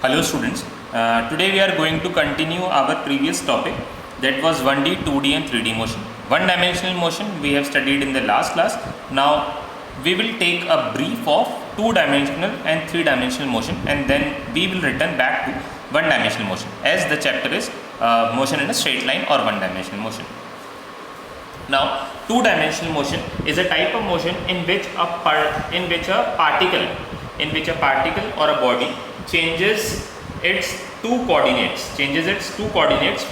Hello students, today we are going to continue our previous topic, that was 1D, 2D and 3D motion. One dimensional motion we have studied in the last class. Now we will take a brief of 2-dimensional and 3-dimensional motion, and then we will return back to 1-dimensional motion, as the chapter is motion in a straight line or 1-dimensional motion. Now 2-dimensional motion is a type of motion in which a particle or a body changes its two coordinates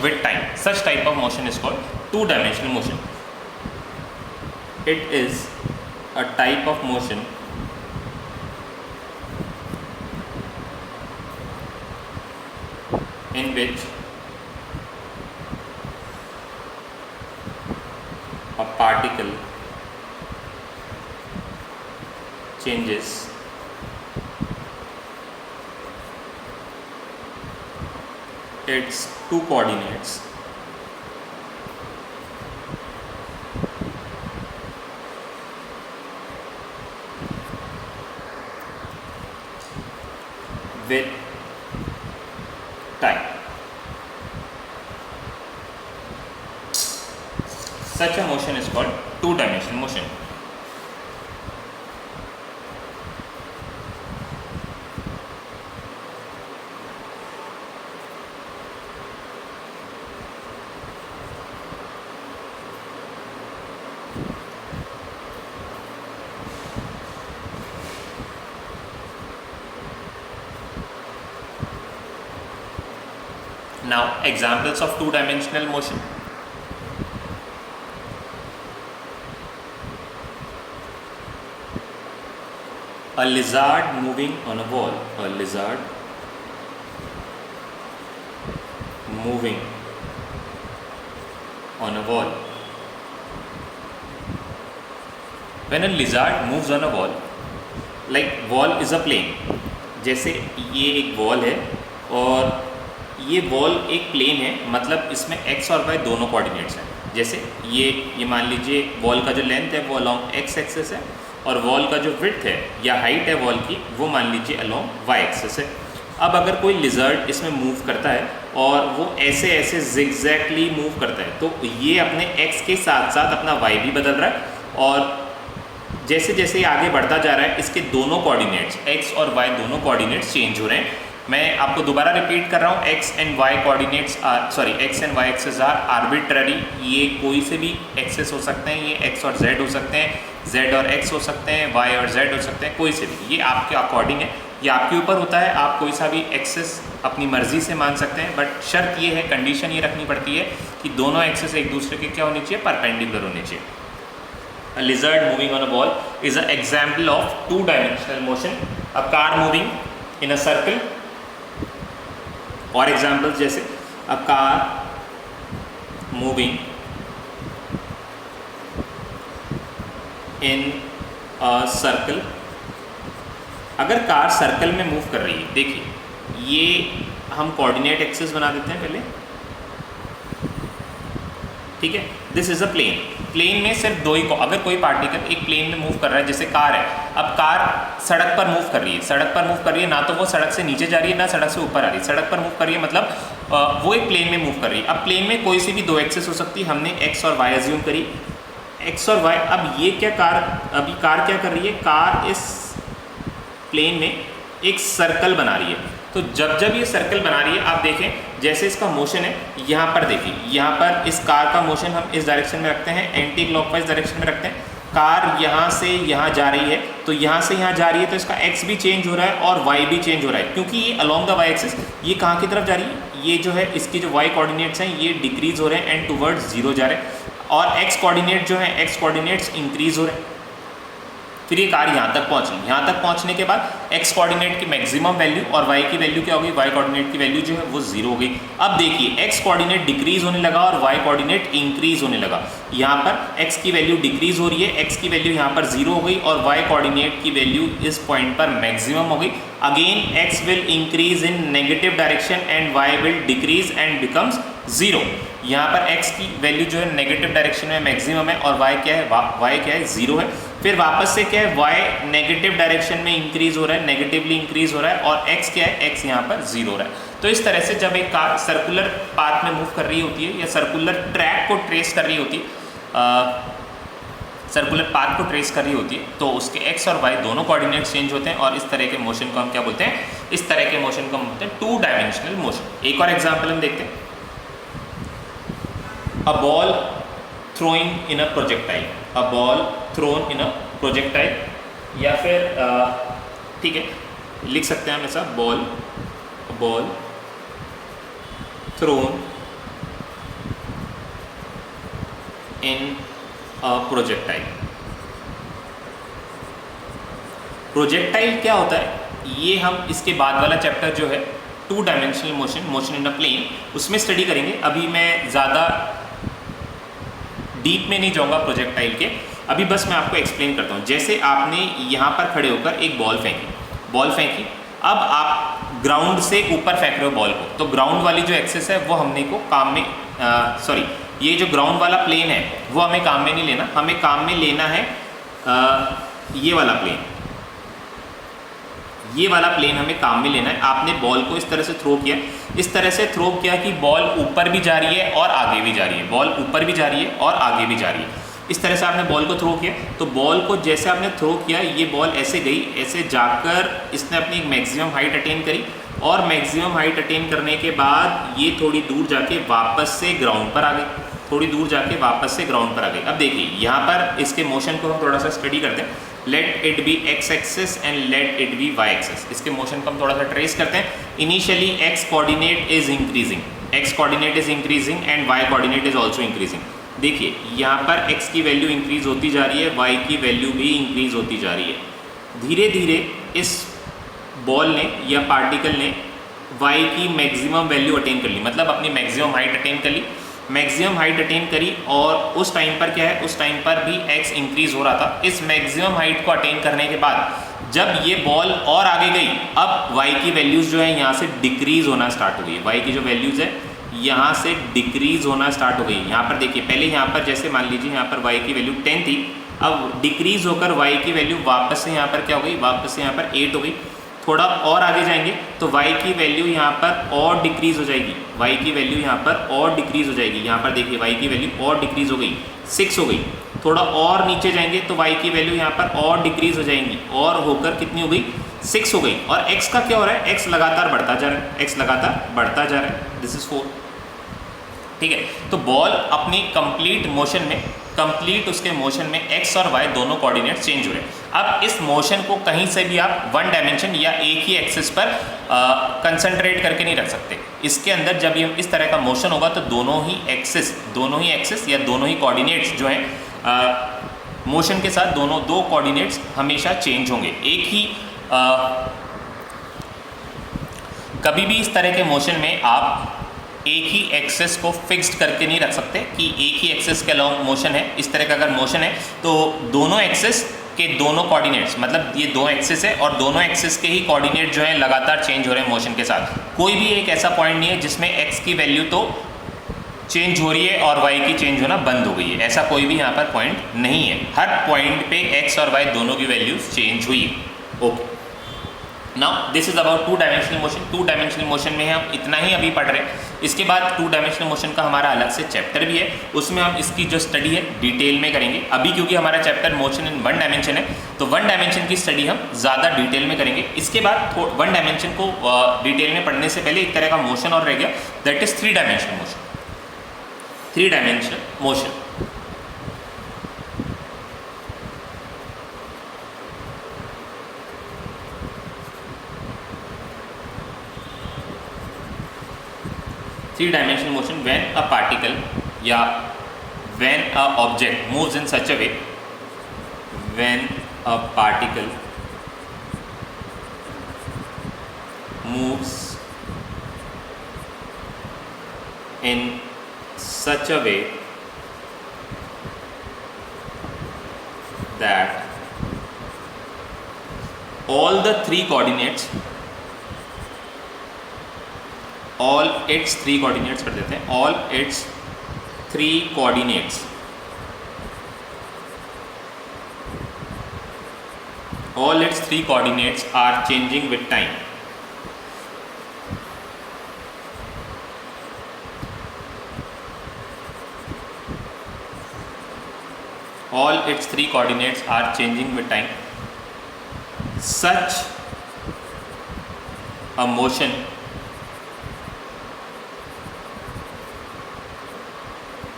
with time. Such type of motion is called 2-dimensional motion. It is a type of motion in which a particle changes its two coordinates with time. Such a motion is called 2-dimensional motion. Now, examples of 2-dimensional motion. A lizard moving on a wall. A lizard moving on a wall. When a lizard moves on a wall, like wall is a plane. जैसे ये एक wall है और ये wall एक plane है, मतलब इसमें x और y दोनों कोऑर्डिनेट्स हैं. जैसे ये मान लीजिए वॉल का जो लेंथ है वो अलोंग x एक्सिस है, और वॉल का जो विड्थ है या हाइट है वॉल की वो मान लीजिए अलोंग y एक्सिस है. अब अगर कोई लिजर्ड इसमें मूव करता है और वो ऐसे ऐसे जिगजैगली मूव करता है, तो ये अपने x के साथ साथ अपना y भी बदल रहा है, और जैसे जैसे ये आगे बढ़ता जा रहा है इसके दोनों कोऑर्डिनेट्स x और y दोनों कोऑर्डिनेट्स चेंज हो रहे हैं. मैं आपको दोबारा रिपीट कर रहा हूँ, x and y coordinates x and y axes are arbitrary. ये कोई से भी एक्सेस हो सकते हैं, ये x और z हो सकते हैं, z और x हो सकते हैं, y और z हो सकते हैं, कोई से भी. ये आपके अकॉर्डिंग है, ये आपके ऊपर होता है, आप कोई सा भी एक्सेस अपनी मर्जी से मान सकते हैं. बट शर्त ये है, कंडीशन ये रखनी पड़ती है कि दोनों एक्सेस एक दूसरे के क्या होने चाहिए, परपेंडिकुलर होने चाहिए. A lizard moving on a wall is an example of 2-dimensional motion. A car moving in a circle. और एग्जाम्पल्स जैसे a car moving in a circle. अगर कार सर्कल में मूव कर रही है, देखिए ये हम कोऑर्डिनेट एक्सिस बना देते हैं पहले, ठीक है. This is a plane. Plane में सिर्फ दो ही अगर कोई पार्टिकल एक प्लेन में मूव कर रहा है, जैसे कार है, अब कार सड़क पर मूव कर रही है. सड़क पर मूव कर रही है, ना तो वो सड़क से नीचे जा रही है ना सड़क से ऊपर आ रही है. सड़क पर मूव कर रही है मतलब वो एक प्लेन में मूव कर रही है. अब प्लेन में कोई सी भी दो एक्सेस हो सकती है. हमने एक्स और वाई अज्यूम करी, एक्स और वाई. अब ये क्या अभी कार क्या कर रही है, कार इस प्लेन में एक सर्कल बना रही है. तो जब ये सर्कल बना रही है, आप देखें जैसे इसका मोशन है, यहाँ पर देखिए, यहाँ पर इस कार का मोशन हम इस डायरेक्शन में रखते हैं, एंटी क्लॉकवाइज डायरेक्शन में रखते हैं. कार यहाँ से यहाँ जा रही है, तो यहाँ से यहाँ जा रही है, तो इसका x भी चेंज हो रहा है और y भी चेंज हो रहा है, क्योंकि ये अलोंग द y एक्सिस. ये कहाँ की तरफ जा रही है, ये जो है इसकी जो y कोऑर्डिनेट्स हैं ये डिक्रीज हो रहे हैं एंड टुवर्ड्स 0 जा रहे हैं, और x कोऑर्डिनेट जो है x कोऑर्डिनेट्स इंक्रीज हो रहे हैं. फिर ये कार यहाँ तक पहुँची. यहाँ तक पहुँचने के बाद x कोऑर्डिनेट की मैक्सिमम वैल्यू और y की वैल्यू क्या होगी, y कोऑर्डिनेट की वैल्यू जो है वो 0 हो गई. अब देखिए x कोऑर्डिनेट डिक्रीज होने लगा और y कोऑर्डिनेट इंक्रीज होने लगा. यहाँ पर x की वैल्यू डिक्रीज हो रही है, x की वैल्यू यहाँ पर 0 हो गई और y कोऑर्डिनेट की वैल्यू इस पॉइंट पर मैक्सिमम हो गई. Again x will increase in negative direction and y will decrease and becomes 0. यहाँ पर x की वैल्यू जो है नेगेटिव डायरेक्शन में मैक्सिमम है और y क्या है, 0 है. फिर वापस से क्या है, y नेगेटिव डायरेक्शन में इंक्रीज हो रहा है, नेगेटिवली इंक्रीज हो रहा है, और x क्या है, x यहाँ पर 0 हो रहा है। तो इस तरह से जब एक कार सर्कुलर पाथ में मूव कर रही होती है या सर्कुलर ट्रैक को ट्रेस कर रही होती है, सर्कुलर पाथ को ट्रेस कर रही होती है, तो उसके x और y दोनों कोऑर्डिनेट्स चेंज होते हैं, और इस तरह के मोशन को हम क्या बोलते हैं, इस तरह के मोशन को हम बोलते हैं 2 डायमेंशनल मोशन। एक और एग्जांपल हम देखते हैं, a ball throwing in a projectile, a ball thrown in a projectile, या फिर ठीक है लिख सकते हैं हम ऐसा, ball thrown in projectile. Projectile क्या होता है, ये हम इसके बाद वाला चैप्टर जो है 2 dimensional motion in a plane, उसमें स्टडी करेंगे। अभी मैं ज़्यादा डीप में नहीं जाऊंगा प्रोजेक्टाइल के, अभी बस मैं आपको एक्सप्लेन करता हूँ। जैसे आपने यहाँ पर खड़े होकर एक बॉल फेंकी, अब आप ग्राउंड से ऊपर फेंक रहे हो बॉल को, तो ग्राउंड वाली जो एक्सेस है वो हमने को काम में ये जो ग्राउंड वाला प्लेन है वो हमें काम में नहीं लेना, हमें काम में लेना है ये वाला प्लेन हमें काम में लेना है। आपने बॉल को इस तरह से थ्रो किया, कि बॉल ऊपर भी जा रही है और आगे भी जा रही है, बॉल ऊपर भी जा रही है और आगे भी जा रही है। इस तरह से आपने बॉल को थ्रो किया, तो बॉल को जैसे आपने थ्रो किया, ये बॉल ऐसे गई, ऐसे जाकर इसने अपनी मैक्सिमम हाइट अटेन करी, और मैक्सिमम हाइट अटेन करने के बाद ये थोड़ी दूर जाके वापस से ग्राउंड पर आ गई, अब देखिए यहाँ पर इसके मोशन को हम थोड़ा सा स्टडी करते हैं। Let it B x axis and let it B y axis. इसके मोशन को हम थोड़ा सा ट्रेस करते हैं। Initially x coordinate is increasing and y coordinate is also increasing. देखिए यहाँ पर x की वैल्यू इंक्रीज होती जा रही है, y की वैल्यू भी इंक्रीज होती जा रही है। धीरे धीरे इस बॉल ने या पार्टिकल ने y की मैक्सिमम वैल्यू अटेन कर ली, मतलब अपनी मैक्सिमम हाइट अटेन करी, और उस टाइम पर क्या है, उस टाइम पर भी x इंक्रीज हो रहा था। इस मैक्सिमम हाइट को अटेन करने के बाद जब ये बॉल और आगे गई, अब y की वैल्यूज़ जो है यहाँ से डिक्रीज होना स्टार्ट हो गई, y की जो वैल्यूज़ है यहाँ से डिक्रीज होना स्टार्ट हो गई। यहाँ पर देखिए, पहले यहाँ पर जैसे मान लीजिए यहाँ पर y की वैल्यू 10 थी, अब डिक्रीज होकर y की वैल्यू वापस से यहाँ पर क्या हो गई, वापस से यहाँ पर 8 हो गई। थोड़ा और आगे जाएंगे तो y की वैल्यू यहाँ पर और डिक्रीज हो जाएगी, यहाँ पर देखिए y की वैल्यू और डिक्रीज हो गई, 6 हो गई। थोड़ा और नीचे जाएंगे तो y की वैल्यू यहाँ पर और डिक्रीज हो जाएंगी, और होकर कितनी हो गई, 6 हो गई। और x का क्या हो रहा है, x लगातार बढ़ता जा रहा है, दिस इज 4। ठीक है, तो बॉल अपनी कंप्लीट उसके मोशन में x और y दोनों कोऑर्डिनेट चेंज हुए। अब इस मोशन को कहीं से भी आप 1 डायमेंशन या एक ही एक्सिस पर कंसंट्रेट करके नहीं रख सकते। इसके अंदर जब ये इस तरह का मोशन होगा तो दोनों ही एक्सिस या दोनों ही कोऑर्डिनेट्स जो हैं मोशन के साथ दो कोऑर्डिनेट्स हमेशा चेंज होंगे। एक ही कभी भी इस तरह के मोशन में आप एक ही एक्सेस को फिक्स्ड करके नहीं रख सकते कि एक ही एक्सेस के अलॉन्ग मोशन है। इस तरह का अगर मोशन है तो दोनों एक्सेस के दोनों कोऑर्डिनेट्स, मतलब ये 2 एक्सेस है और दोनों एक्सेस के ही कोऑर्डिनेट जो है लगातार चेंज हो रहे हैं मोशन के साथ। कोई भी एक ऐसा पॉइंट नहीं है जिसमें x की वैल्यू तो चेंज हो रही है और y की चेंज होना बंद हो गई है, ऐसा कोई भी यहाँ पर पॉइंट नहीं है। हर पॉइंट पे x और y दोनों की वैल्यूज चेंज हुई है। Okay, now this is about 2 dimensional motion. 2 dimensional motion में हम इतना ही अभी पढ़ रहे हैं। इसके बाद 2 डायमेंशनल मोशन का हमारा अलग से चैप्टर भी है, उसमें हम इसकी जो स्टडी है डिटेल में करेंगे। अभी क्योंकि हमारा चैप्टर मोशन इन 1 डायमेंशन है तो 1 डायमेंशन की स्टडी हम ज़्यादा डिटेल में करेंगे। इसके बाद 1 डायमेंशन को डिटेल में पढ़ने से पहले एक तरह का मोशन और रह गया, that is 3 dimensional motion. 3 dimensional motion, three-dimensional motion when a particle या when a object moves in such a way, when a particle moves in such a way that all the 3 coordinates, all its 3 coordinates कर देते हैं, all its 3 coordinates all its three coordinates are changing with time. All its three coordinates are changing with time. Such a motion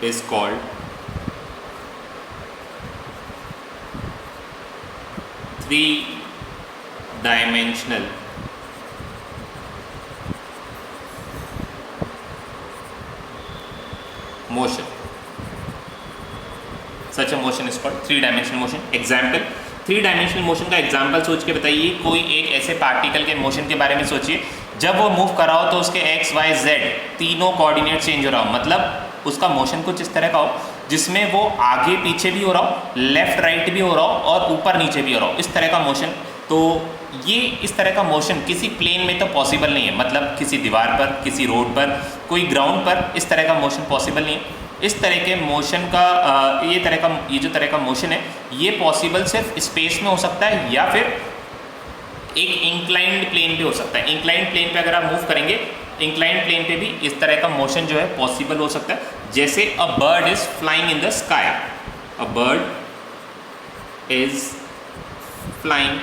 is called three-dimensional motion. Such a motion is called three-dimensional motion. Example, three-dimensional motion का example सोच के बताइए। कोई एक ऐसे particle के motion के बारे में सोचिए, जब वो मूव कर रहा हो तो उसके एक्स वाई जेड तीनों कोऑर्डिनेट चेंज हो रहा हो, मतलब उसका मोशन कुछ इस तरह का हो जिसमें वो आगे पीछे भी हो रहा हो, लेफ्ट राइट भी हो रहा हो और ऊपर नीचे भी हो रहा हो, इस तरह का मोशन। तो ये इस तरह का मोशन किसी प्लेन में तो पॉसिबल नहीं है, मतलब किसी दीवार पर, किसी रोड पर, कोई ग्राउंड पर इस तरह का मोशन पॉसिबल नहीं है। इस तरह के मोशन का ये जो तरह का मोशन है ये पॉसिबल सिर्फ स्पेस में हो सकता है या फिर एक इंक्लाइंड प्लेन पे हो सकता है। इंक्लाइंड प्लेन पे अगर आप मूव करेंगे, इंक्लाइंड प्लेन पे भी इस तरह का मोशन जो है पॉसिबल हो सकता है। जैसे a bird is flying in the sky, a bird is flying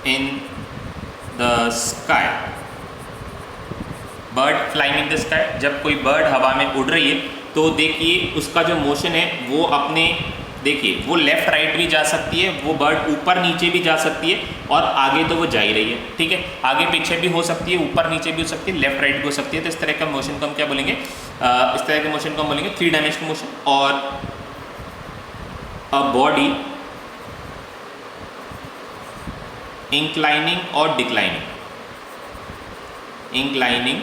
in the sky. Bird flying in the sky, जब कोई बर्ड हवा में उड़ रही है तो देखिए उसका जो मोशन है वो अपने, देखिए वो लेफ़्ट राइट भी जा सकती है, वो बर्ड ऊपर नीचे भी जा सकती है और आगे तो वो जा ही रही है, ठीक है, आगे पीछे भी हो सकती है, ऊपर नीचे भी हो सकती है, लेफ़्ट राइट भी हो सकती है। तो इस तरह का मोशन को हम क्या बोलेंगे, इस तरह के मोशन को हम बोलेंगे थ्री डायमेंशनल मोशन। और अ बॉडी इंक्लाइनिंग और डिक्लाइनिंग, इंक्लाइनिंग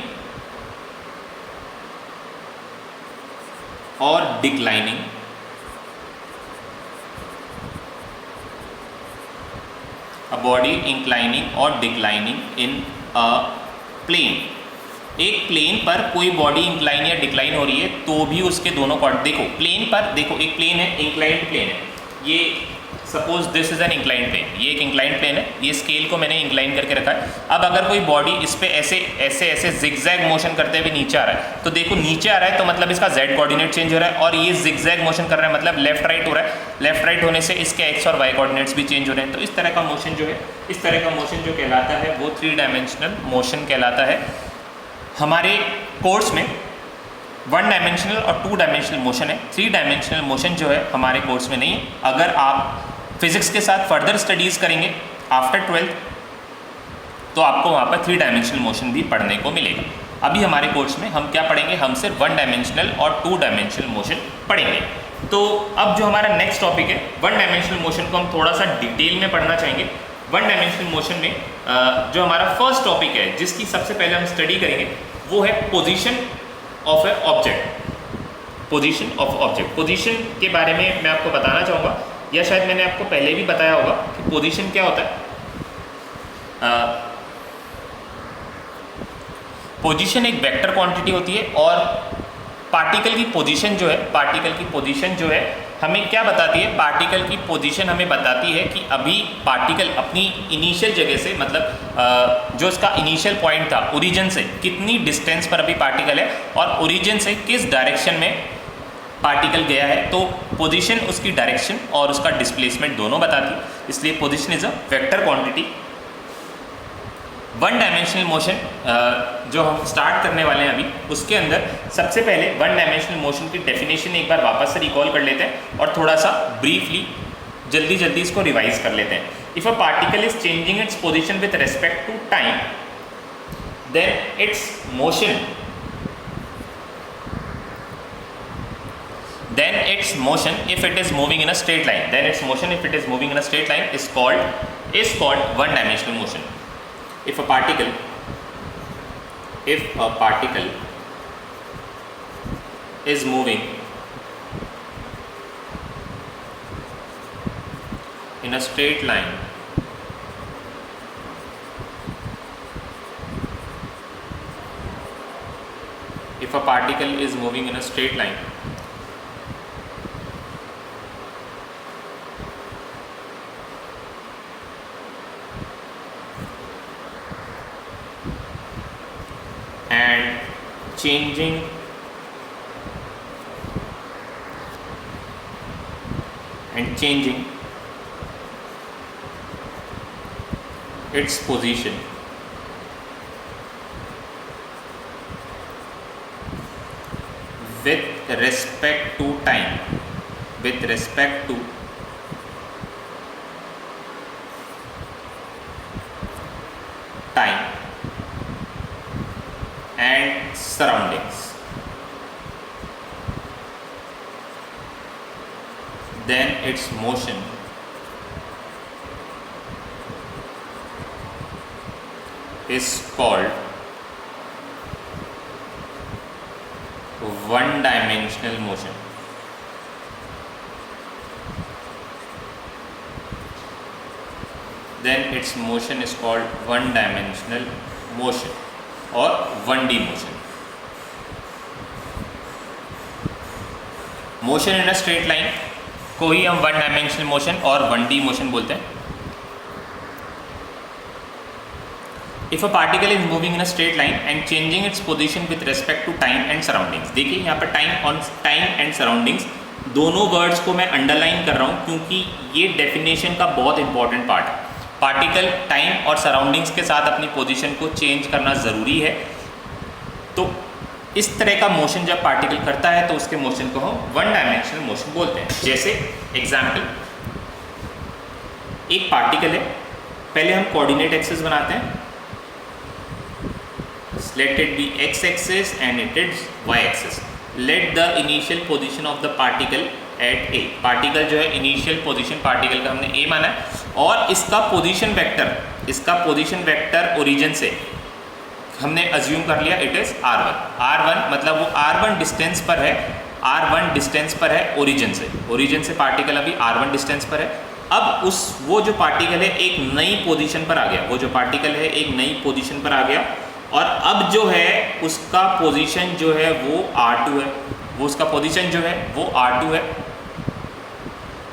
और डिक्लाइनिंग, अ बॉडी इंक्लाइनिंग और डिक्लाइनिंग इन अ प्लेन। एक प्लेन पर कोई बॉडी इंक्लाइन या डिक्लाइन हो रही है तो भी उसके दोनों कॉर्ड, देखो प्लेन पर, देखो एक प्लेन है, इंक्लाइंड प्लेन है, ये suppose this is an inclined plane, ये एक इंक्लाइंड प्लेन है, ये स्केल को मैंने इंक्लाइन करके रखा है। अब अगर कोई बॉडी इस पे ऐसे ऐसे ऐसे जिगजैग मोशन करते हुए नीचे आ रहा है, तो देखो नीचे आ रहा है तो मतलब इसका जेड कोऑर्डिनेट चेंज हो रहा है, और ये जिगजैग मोशन कर रहा है मतलब लेफ्ट राइट हो रहा है, लेफ्ट राइट होने से इसके एक्स और वाई कोऑर्डिनेट्स भी चेंज हो रहे हैं। तो इस तरह का मोशन जो है, इस तरह का मोशन जो कहलाता है वो थ्री डायमेंशनल मोशन कहलाता है। हमारे कोर्स में वन डायमेंशनल और टू डायमेंशनल मोशन है, थ्री डायमेंशनल मोशन जो है हमारे कोर्स में नहीं है। अगर आप फिजिक्स के साथ फर्दर स्टडीज़ करेंगे आफ्टर 12th तो आपको वहाँ पर थ्री डायमेंशनल मोशन भी पढ़ने को मिलेगा। अभी हमारे कोर्स में हम क्या पढ़ेंगे, हम सिर्फ वन डायमेंशनल और टू डायमेंशनल मोशन पढ़ेंगे। तो अब जो हमारा नेक्स्ट टॉपिक है वन डायमेंशनल मोशन को हम थोड़ा सा डिटेल में पढ़ना चाहेंगे। वन डायमेंशनल मोशन में जो हमारा फर्स्ट टॉपिक है जिसकी सबसे पहले हम स्टडी करेंगे वो है position of A object. Position of object, position के बारे में मैं आपको बताना चाहूँगा, या शायद मैंने आपको पहले भी बताया होगा कि पोजीशन क्या होता है। पोजीशन एक वेक्टर क्वांटिटी होती है और पार्टिकल की पोजीशन जो है, पार्टिकल की पोजीशन जो है हमें क्या बताती है, पार्टिकल की पोजीशन हमें बताती है कि अभी पार्टिकल अपनी इनिशियल जगह से, मतलब जो इसका इनिशियल पॉइंट था ओरिजिन से, कितनी डिस्टेंस पर अभी पार्टिकल है और ओरिजिन से किस डायरेक्शन में पार्टिकल गया है। तो पोजीशन उसकी डायरेक्शन और उसका डिस्प्लेसमेंट दोनों बताती है, इसलिए position is a vector quantity. One dimensional motion जो हम स्टार्ट करने वाले हैं अभी, उसके अंदर सबसे पहले वन डायमेंशनल मोशन की डेफिनेशन एक बार वापस से रिकॉल कर लेते हैं और थोड़ा सा ब्रीफली जल्दी जल्दी इसको रिवाइज कर लेते हैं। If a particle is changing its position with respect to time then its motion then its motion if it is moving in a straight line, then its motion if it is moving in a straight line is called one dimensional motion. If a particle is moving in a straight line, if a particle is moving in a straight line and changing its position with respect to time, and surroundings, then its motion is called one-dimensional motion. Then its motion is called one-dimensional motion or 1D motion. Motion in a straight line को ही हम one dimensional motion और 1D motion बोलते हैं. If a particle is moving in a straight line and changing its position with respect to time and surroundings. देखिए यहाँ पर time and surroundings दोनों words को मैं अंडरलाइन कर रहा हूँ क्योंकि ये डेफिनेशन का बहुत इंपॉर्टेंट पार्ट है. पार्टिकल टाइम और सराउंडिंग्स के साथ अपनी पोजीशन को चेंज करना ज़रूरी है. तो इस तरह का मोशन जब पार्टिकल करता है तो उसके मोशन को हम वन डायमेंशनल मोशन बोलते हैं. जैसे एग्जाम्पल, एक पार्टिकल है, पहले हम कोऑर्डिनेट एक्सिस बनाते हैं. Let it be x axis and it is y axis. Let the initial position of the particle at A. Particle जो है इनिशियल पोजीशन पार्टिकल का हमने ए माना है और इसका पोजीशन वेक्टर ओरिजिन से हमने अज्यूम कर लिया इट इज़ r1 मतलब वो r1 डिस्टेंस पर है ओरिजिन से पार्टिकल अभी r1 डिस्टेंस पर है. अब वो जो पार्टिकल है एक नई पोजीशन पर आ गया और अब जो है उसका पोजीशन जो है वो r2 है.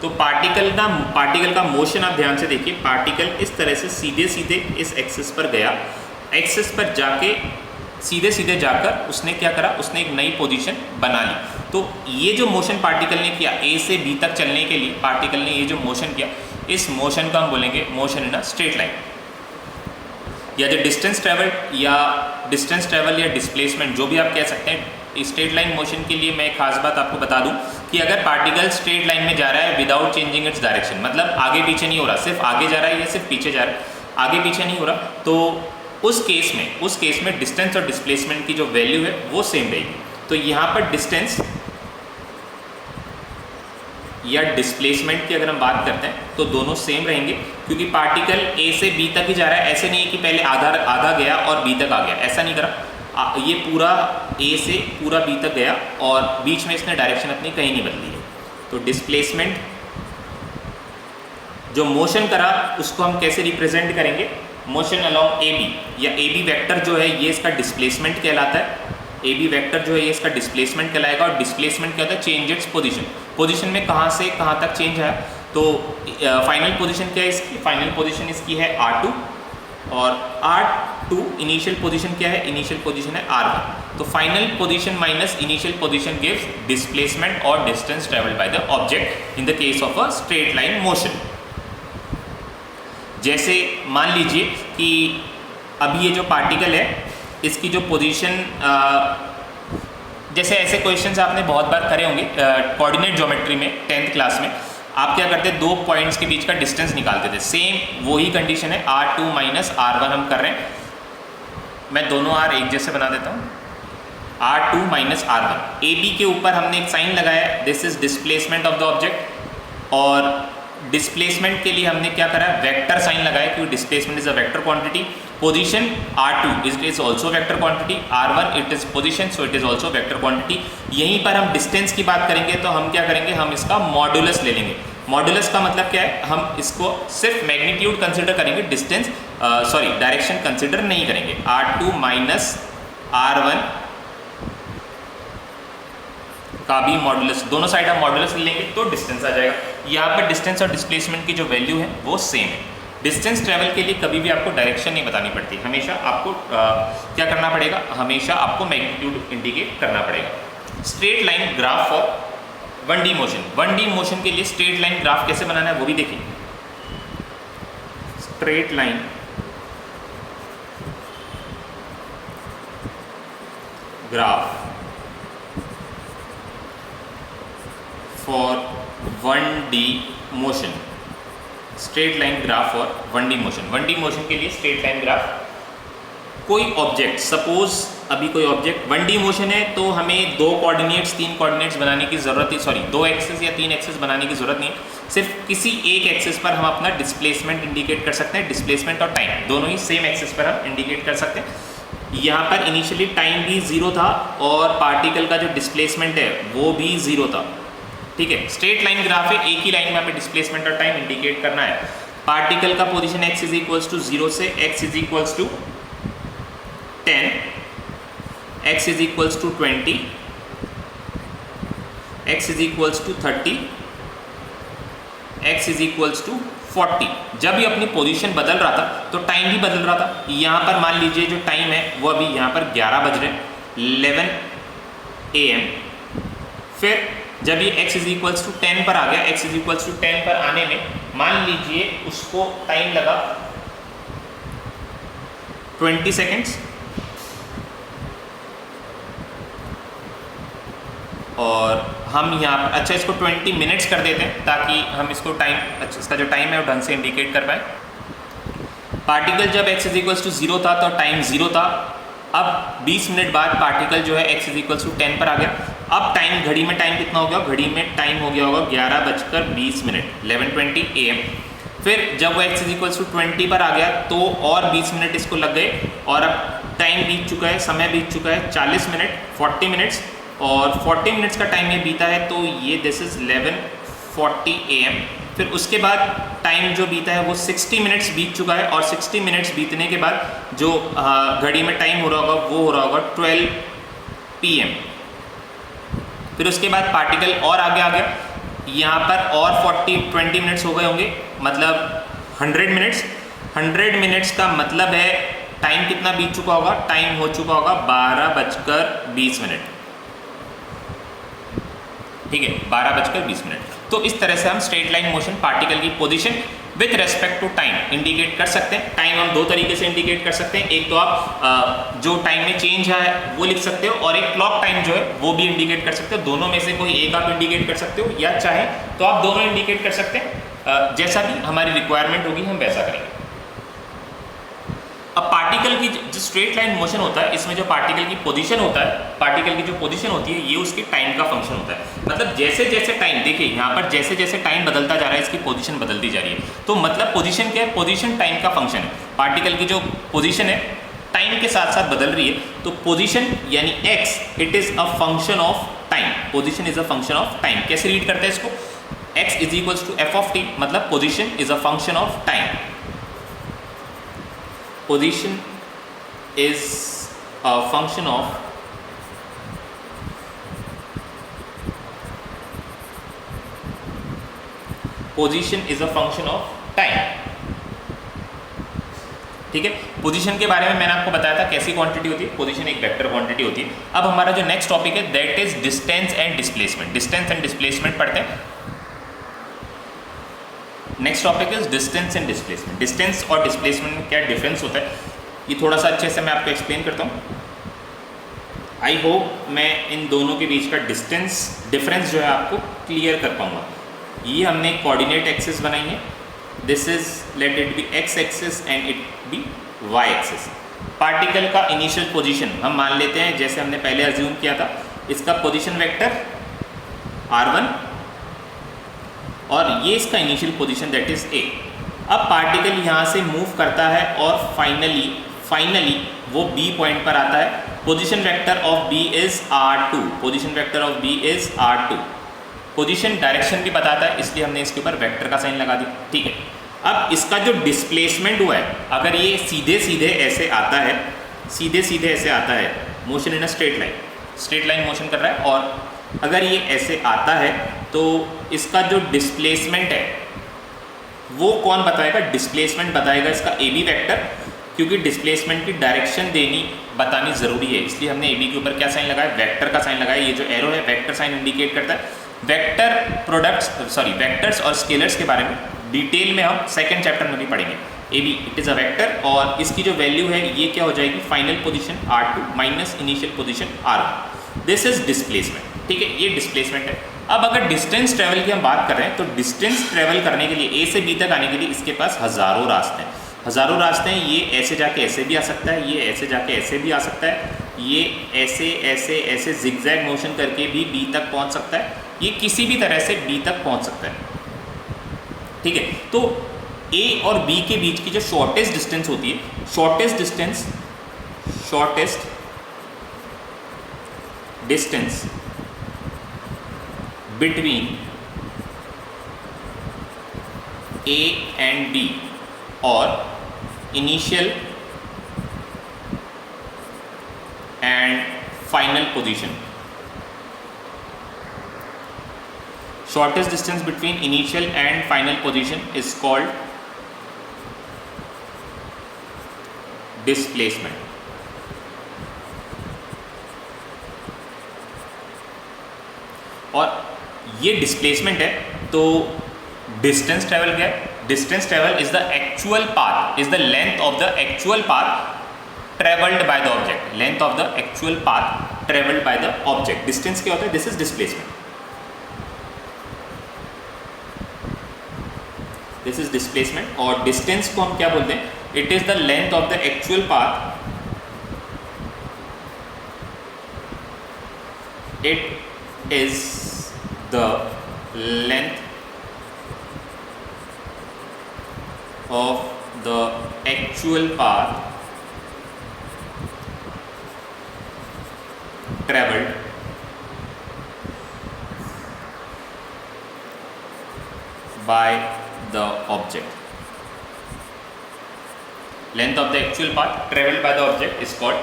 तो पार्टिकल का मोशन आप ध्यान से देखिए. पार्टिकल इस तरह से सीधे इस एक्सिस पर गया. एक्सिस पर जाके सीधे जाकर उसने क्या करा, उसने एक नई पोजीशन बना ली. तो ये जो मोशन पार्टिकल ने किया ए से बी तक चलने के लिए पार्टिकल ने ये जो मोशन किया, इस मोशन को हम बोलेंगे motion in a straight line. या जो डिस्टेंस ट्रेवल या डिस्प्लेसमेंट जो भी आप कह सकते हैं. स्ट्रेट लाइन मोशन के लिए मैं एक खास बात आपको बता दूं कि अगर पार्टिकल स्ट्रेट लाइन में जा रहा है विदाउट चेंजिंग इट्स डायरेक्शन, मतलब आगे पीछे नहीं हो रहा, सिर्फ आगे जा रहा है या सिर्फ पीछे जा रहा है, आगे पीछे नहीं हो रहा, तो उस केस में डिस्टेंस और डिस्प्लेसमेंट की जो वैल्यू है वो सेम रहेगी. तो यहाँ पर डिस्टेंस या डिस्प्लेसमेंट की अगर हम बात करते हैं तो दोनों सेम रहेंगे क्योंकि पार्टिकल ए से बी तक ही जा रहा है. ऐसे नहीं है कि पहले आधा गया और बी तक आ गया, ऐसा नहीं करा. ये पूरा ए से पूरा बी तक गया और बीच में इसने डायरेक्शन अपनी कहीं नहीं बदली है. तो डिस्प्लेसमेंट जो मोशन करा उसको हम कैसे रिप्रेजेंट करेंगे, मोशन अलोंग ए बी या ए बी वैक्टर जो है ये इसका डिस्प्लेसमेंट कहलाता है. ए बी वैक्टर जो है ये इसका डिस्प्लेसमेंट कहलाएगा और डिस्प्लेसमेंट क्या होता है, चेंज इट्स पोजीशन में कहाँ से कहाँ तक चेंज है. तो फाइनल पोजीशन क्या है इसकी, फाइनल पोजीशन इसकी है R2 और R2 इनिशियल पोजीशन क्या है, इनिशियल पोजीशन है R1. तो final position minus initial position gives displacement और distance travelled by the object in the case of a straight line motion. जैसे मान लीजिए कि अभी ये जो पार्टिकल है इसकी जो पोजीशन, जैसे ऐसे क्वेश्चंस आपने बहुत बार करे होंगे कोऑर्डिनेट ज्योमेट्री में 10th क्लास में. आप क्या करते हैं, दो पॉइंट्स के बीच का डिस्टेंस निकालते थे. सेम वही कंडीशन है, R2 माइनस R1 हम कर रहे हैं. मैं दोनों R एक जैसे बना देता हूँ. R2 minus R1 A B के ऊपर हमने एक साइन लगाया, this is displacement of the object. और डिस्प्लेसमेंट के लिए हमने क्या करा, वेक्टर साइन लगाया क्योंकि displacement is a vector quantity. Position R2 is also vector quantity, R1 it is position so it is also vector quantity. यहीं पर हम डिस्टेंस की बात करेंगे तो हम क्या करेंगे, हम इसका मॉड्यूलस ले लेंगे. मॉड्यूलस का मतलब क्या है, हम इसको सिर्फ मैग्नीट्यूड कंसिडर करेंगे, डिस्टेंस डायरेक्शन कंसिडर नहीं करेंगे. R2 माइनस R1 का भी मॉड्यूलस, दोनों साइड हम मॉड्यूलस ले लेंगे तो डिस्टेंस आ जाएगा. यहाँ पर डिस्टेंस और डिस्प्लेसमेंट की जो वैल्यू है वो सेम है. डिस्टेंस ट्रेवल के लिए कभी भी आपको डायरेक्शन नहीं बतानी पड़ती, हमेशा आपको क्या करना पड़ेगा, हमेशा आपको मैग्नीट्यूड इंडिकेट करना पड़ेगा। Straight line graph for 1D motion, 1D motion के लिए स्ट्रेट लाइन ग्राफ कैसे बनाना है वो भी देखिए। Straight line graph for 1D motion, straight line graph for 1D motion. 1D motion के लिए स्ट्रेट लाइन ग्राफ, कोई ऑब्जेक्ट, सपोज अभी कोई ऑब्जेक्ट 1D मोशन है तो हमें 2 कोऑर्डिनेट्स 3 कोऑर्डिनेट्स बनाने की ज़रूरत है, सॉरी 2 एक्सेस या 3 एक्सेस बनाने की ज़रूरत नहीं है। सिर्फ किसी एक एक्सेस पर हम अपना डिस्प्लेसमेंट इंडिकेट कर सकते हैं, डिस्प्लेसमेंट और टाइम दोनों ही सेम एक्सेस पर हम इंडिकेट कर सकते हैं। यहाँ पर इनिशियली टाइम भी 0 था और पार्टिकल का जो डिस्प्लेसमेंट है वो भी 0 था, ठीक है। स्ट्रेट लाइन ग्राफ है, एक ही लाइन में हमें डिस्प्लेसमेंट और टाइम इंडिकेट करना है। पार्टिकल का position x is equals to 0 से x is equals to 10, x is equals to 20, x is equals to 30, x is equals to 40। जब ये अपनी पोजीशन बदल रहा था तो टाइम भी बदल रहा था। यहाँ पर मान लीजिए जो टाइम है वो अभी यहाँ पर 11 बज रहे, 11 AM। फिर जब ये x इज इक्वल्स टू 10 पर आ गया, x इज इक्वल्स टू 10 पर आने में मान लीजिए उसको टाइम लगा 20 सेकेंड्स, और हम यहाँ पर अच्छा इसको 20 मिनट्स कर देते हैं ताकि हम इसको टाइम, अच्छा इसका जो टाइम है वो ढंग से इंडिकेट कर पाए। पार्टिकल जब x इज इक्वल्स टू 0 था तो टाइम 0 था। अब 20 मिनट बाद पार्टिकल जो है x इज इक्वल्स टू 10 पर आ गया। अब टाइम, घड़ी में टाइम कितना हो गया, घड़ी में टाइम हो गया होगा 11:20, 11:20 AM। फिर जब वो x इज इक्वल्स टू 20 पर आ गया तो और 20 मिनट इसको लग गए, और अब टाइम बीत चुका है, समय बीत चुका है 40 मिनट, 40 मिनट्स, और 40 मिनट्स का टाइम ये बीता है तो ये दिस इज़ 11:40 AM। फिर उसके बाद टाइम जो बीता है वो 60 मिनट्स बीत चुका है, और 60 मिनट्स बीतने के बाद जो घड़ी में टाइम हो रहा होगा वो हो रहा होगा 12 PM। फिर उसके बाद पार्टिकल और आगे आ गया, यहाँ पर और 20 मिनट्स हो गए होंगे, मतलब 100 मिनट्स। 100 मिनट्स का मतलब है टाइम कितना बीत चुका होगा, टाइम हो चुका होगा 12:20, ठीक है, 12:20। तो इस तरह से हम स्ट्रेट लाइन मोशन पार्टिकल की position with respect to time indicate कर सकते हैं। टाइम हम 2 तरीके से इंडिकेट कर सकते हैं, एक तो आप जो टाइम में चेंज है वो लिख सकते हो, और एक क्लॉक टाइम जो है वो भी इंडिकेट कर सकते हो। दोनों में से कोई एक आप इंडिकेट कर सकते हो, या चाहे तो आप दोनों इंडिकेट कर सकते हैं। जैसा भी हमारी रिक्वायरमेंट होगी हम वैसा करेंगे। अब पार्टिकल की जो स्ट्रेट लाइन मोशन होता है, इसमें जो पार्टिकल की पोजीशन होता है, पार्टिकल की जो पोजीशन होती है ये उसके टाइम का फंक्शन होता है। मतलब जैसे जैसे टाइम, देखिए यहाँ पर जैसे जैसे टाइम बदलता जा रहा है इसकी पोजीशन बदलती जा रही है। तो मतलब पोजीशन क्या है, पोजीशन टाइम का फंक्शन है। पार्टिकल की जो पोजीशन है टाइम के साथ साथ बदल रही है, तो पोजीशन यानी x it is a function of time. Position is a function of time. कैसे रीड करते हैं इसको, x is equals to f(t), मतलब position is a function of time. Position is a function of time। ठीक है, position के बारे में मैंने आपको बताया था कैसी क्वांटिटी होती है, पोजीशन एक वेक्टर क्वांटिटी होती है। अब हमारा जो नेक्स्ट टॉपिक है that is distance and displacement. Distance and displacement पढ़ते हैं। Next topic is distance and displacement. Distance और डिस्प्लेसमेंट में क्या डिफरेंस होता है ये थोड़ा सा अच्छे से मैं आपको एक्सप्लेन करता हूँ। आई होप मैं इन दोनों के बीच का डिफरेंस जो है आपको क्लियर कर पाऊँगा। ये हमने कोऑर्डिनेट एक्सिस बनाई है, this is late it B x axis and it be y axis. Particle का इनिशियल पोजीशन हम मान लेते हैं, जैसे हमने पहले अज्यूम किया था, इसका पोजीशन वेक्टर r1 और ये इसका initial position that is a। अब पार्टिकल यहाँ से मूव करता है और फाइनली वो b पॉइंट पर आता है। Position vector of b is r2। Position vector of b is r2। Position direction भी बताता है, इसलिए हमने इसके ऊपर वेक्टर का साइन लगा दिया, ठीक है। अब इसका जो डिस्प्लेसमेंट हुआ है, अगर ये सीधे सीधे ऐसे आता है, सीधे सीधे ऐसे आता है, motion in a straight line motion कर रहा है, और अगर ये ऐसे आता है तो इसका जो डिस्प्लेसमेंट है वो कौन बताएगा? डिस्प्लेसमेंट बताएगा इसका ए बी वेक्टर, क्योंकि डिस्प्लेसमेंट की डायरेक्शन बतानी ज़रूरी है, इसलिए हमने ए बी के ऊपर क्या साइन लगाया? वेक्टर का साइन लगाया। ये जो एरो है वेक्टर साइन इंडिकेट करता है। वेक्टर्स और स्केलर्स के बारे में डिटेल में हम सेकेंड चैप्टर में भी पढ़ेंगे। A B it is a vector और इसकी जो वैल्यू है ये क्या हो जाएगी? Final position R2 minus initial position R1। This is displacement, ठीक है, ये डिस्प्लेसमेंट है। अब अगर डिस्टेंस ट्रेवल की हम बात कर रहे हैं तो डिस्टेंस ट्रेवल करने के लिए ए से बी तक आने के लिए इसके पास हज़ारों रास्ते हैं, हज़ारों रास्ते हैं। ये ऐसे जाके ऐसे भी आ सकता है, ये ऐसे जाके ऐसे भी आ सकता है, ये ऐसे ऐसे ऐसे जिगजैग मोशन करके भी बी तक पहुंच सकता है, ये किसी भी तरह से बी तक पहुंच सकता है, ठीक है। तो ए और बी के बीच की जो शॉर्टेस्ट डिस्टेंस होती है, shortest distance between A and B और initial and final position, shortest distance between initial and final position is called displacement. और ये डिस्प्लेसमेंट है, तो डिस्टेंस ट्रेवल क्या है? Distance travel is the actual path, is the length of the actual path travelled by the object, length of the actual path travelled by the object. Distance क्या होता है? This is displacement, this is displacement. और distance को हम क्या बोलते हैं? It is the length of the actual path, it is the length of the actual path traveled by the object. Length of the actual path traveled by the object is called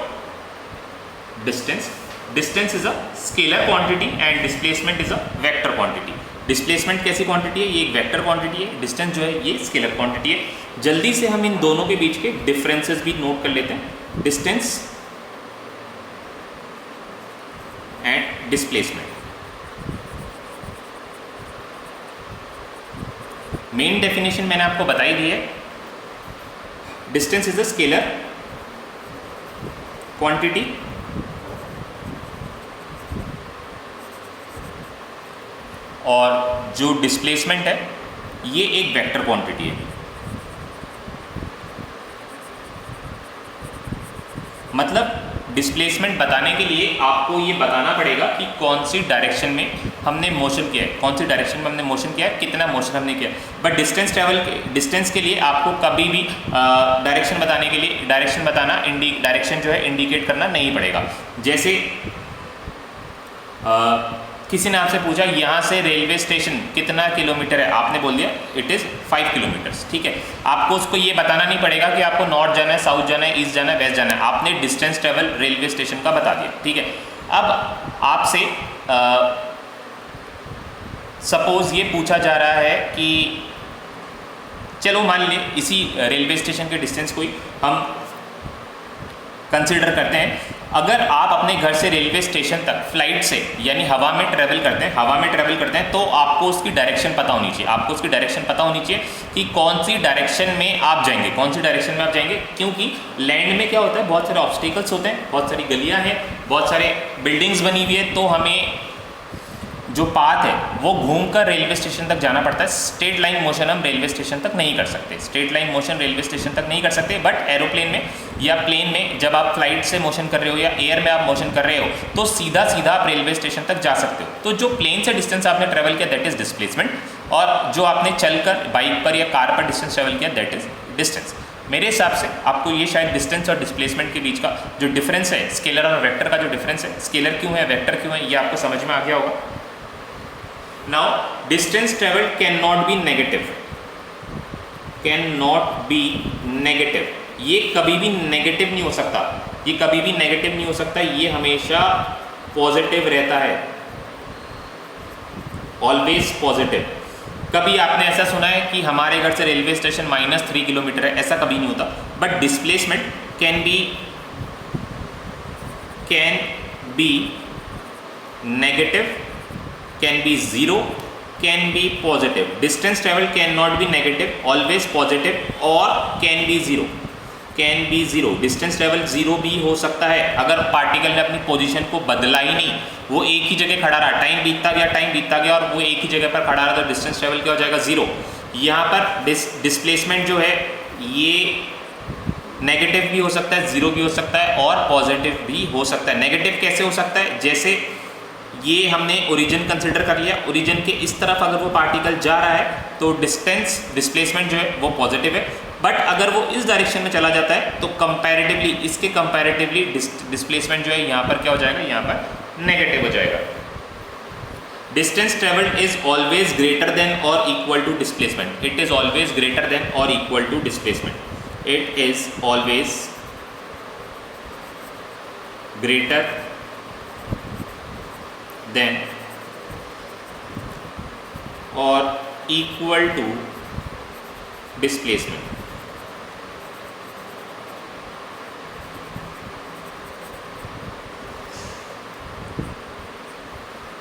distance. Distance is a scalar quantity and displacement is a vector quantity. Displacement कैसी quantity है? ये एक vector quantity है, distance जो है ये scalar quantity है। जल्दी से हम इन दोनों के बीच के डिफरेंसेस भी नोट कर लेते हैं, distance and displacement. Main definition मैंने आपको बताई दी है, distance is a scalar quantity और जो डिस्प्लेसमेंट है ये एक वेक्टर क्वांटिटी है। मतलब डिस्प्लेसमेंट बताने के लिए आपको ये बताना पड़ेगा कि कौन सी डायरेक्शन में हमने मोशन किया है, कौन सी डायरेक्शन में हमने मोशन किया है, कितना मोशन हमने किया। बट डिस्टेंस के लिए आपको कभी भी डायरेक्शन बताने के लिए डायरेक्शन जो है इंडिकेट करना नहीं पड़ेगा। जैसे किसी ने आपसे पूछा यहाँ से रेलवे स्टेशन कितना किलोमीटर है, आपने बोल दिया इट इज़ 5 किलोमीटर्स, ठीक है। आपको उसको ये बताना नहीं पड़ेगा कि आपको नॉर्थ जाना है, साउथ जाना है, ईस्ट जाना है, वेस्ट जाना है, आपने डिस्टेंस ट्रेवल रेलवे स्टेशन का बता दिया, ठीक है। अब आपसे सपोज ये पूछा जा रहा है कि चलो मान लीजिए इसी रेलवे स्टेशन के डिस्टेंस को ही हम कंसिडर करते हैं। अगर आप अपने घर से रेलवे स्टेशन तक फ्लाइट से यानी हवा में ट्रैवल करते हैं तो आपको उसकी डायरेक्शन पता होनी चाहिए, कि कौन सी डायरेक्शन में आप जाएंगे, क्योंकि लैंड में क्या होता है, बहुत सारे ऑब्स्टिकल्स होते हैं, बहुत सारी गलियां हैं, बहुत सारे बिल्डिंग्स बनी हुई है, तो हमें जो पाथ है वो घूमकर रेलवे स्टेशन तक जाना पड़ता है। स्ट्रेट लाइन मोशन हम रेलवे स्टेशन तक नहीं कर सकते, बट एरोप्लेन में या प्लेन में जब आप फ्लाइट से मोशन कर रहे हो या एयर में आप मोशन कर रहे हो तो सीधा आप रेलवे स्टेशन तक जा सकते हो। तो जो प्लेन से डिस्टेंस आपने ट्रेवल किया दैट इज़ डिस्प्लेसमेंट, और जो आपने चलकर बाइक पर या कार पर डिस्टेंस ट्रेवल किया दैट इज़ डिस्टेंस। मेरे हिसाब से आपको ये शायद डिस्टेंस और डिस्प्लेसमेंट के बीच का जो डिफरेंस है, स्केलर और वेक्टर का जो डिफरेंस है, स्केलर क्यों है, वेक्टर क्यों है, ये आपको समझ में आ गया होगा। Now distance traveled cannot be negative, ये कभी भी नेगेटिव नहीं हो सकता, ये हमेशा पॉजिटिव रहता है, ऑलवेज पॉजिटिव। कभी आपने ऐसा सुना है कि हमारे घर से रेलवे स्टेशन -3 किलोमीटर है, ऐसा कभी नहीं होता। But displacement can be negative, can be zero, can be positive. Distance travel can not be negative, always positive, और can be zero. Can be zero, distance travel zero भी हो सकता है अगर पार्टिकल ने अपनी पोजीशन को बदला ही नहीं, वो एक ही जगह खड़ा रहा, टाइम बीतता गया और वो एक ही जगह पर खड़ा रहा, तो डिस्टेंस ट्रेवल क्या हो जाएगा, जीरो। यहाँ पर डिस्प्लेसमेंट जो है ये नेगेटिव भी हो सकता है, जीरो भी हो सकता है, और पॉजिटिव भी हो सकता है। नेगेटिव कैसे हो सकता है, जैसे ये हमने ओरिजिन कंसिडर कर लिया, ओरिजिन के इस तरफ अगर वो पार्टिकल जा रहा है तो डिस्प्लेसमेंट जो है वो पॉजिटिव है। बट अगर वो इस डायरेक्शन में चला जाता है तो इसके कंपैरेटिवली डिस्प्लेसमेंट जो है यहाँ पर क्या हो जाएगा, यहाँ पर नेगेटिव हो जाएगा। Distance travelled is always greater than और equal to displacement. It is always greater than और equal to displacement. It is always greater than और equal to displacement.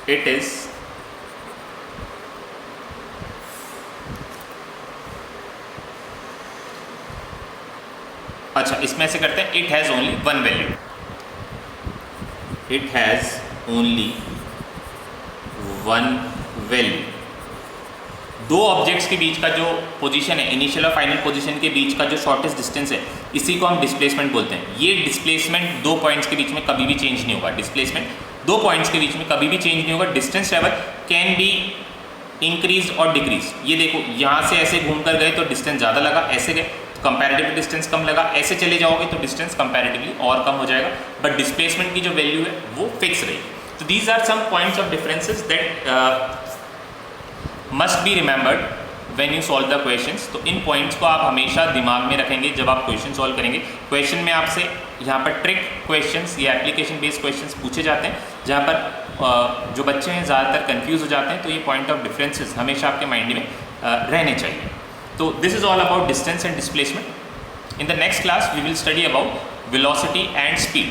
It is अच्छा, इसमें से करते हैं, it has only one value. It has only one value. दो objects के बीच का जो पोजीशन है, इनिशियल और फाइनल पोजीशन के बीच का जो शॉर्टेस्ट डिस्टेंस है, इसी को हम डिस्प्लेसमेंट बोलते हैं। ये डिस्प्लेसमेंट दो पॉइंट्स के बीच में कभी भी चेंज नहीं होगा। डिस्प्लेसमेंट दो पॉइंट्स के बीच में कभी भी चेंज नहीं होगा। Distance travel can be increase और डिक्रीज। ये देखो, यहाँ से ऐसे घूम कर गए तो डिस्टेंस ज़्यादा लगा, ऐसे गए तो कंपैरेटिवली डिस्टेंस कम लगा, ऐसे चले जाओगे तो डिस्टेंस कंपैरेटिवली और कम हो जाएगा। बट डिस्प्लेसमेंट की जो वैल्यू है वो फिक्स रहेगी। तो these are some points of differences that must be remembered when you solve the questions. तो इन पॉइंट्स को आप हमेशा दिमाग में रखेंगे जब आप क्वेश्चन सॉल्व करेंगे। क्वेश्चन में आपसे यहाँ पर ट्रिक क्वेश्चंस या एप्लीकेशन बेस्ड क्वेश्चंस पूछे जाते हैं, जहाँ पर जो बच्चे हैं ज़्यादातर कंफ्यूज हो जाते हैं। तो ये पॉइंट ऑफ डिफरेंसेस हमेशा आपके माइंड में रहने चाहिए। तो this is all about distance and displacement. In the next class we will study about velocity and speed.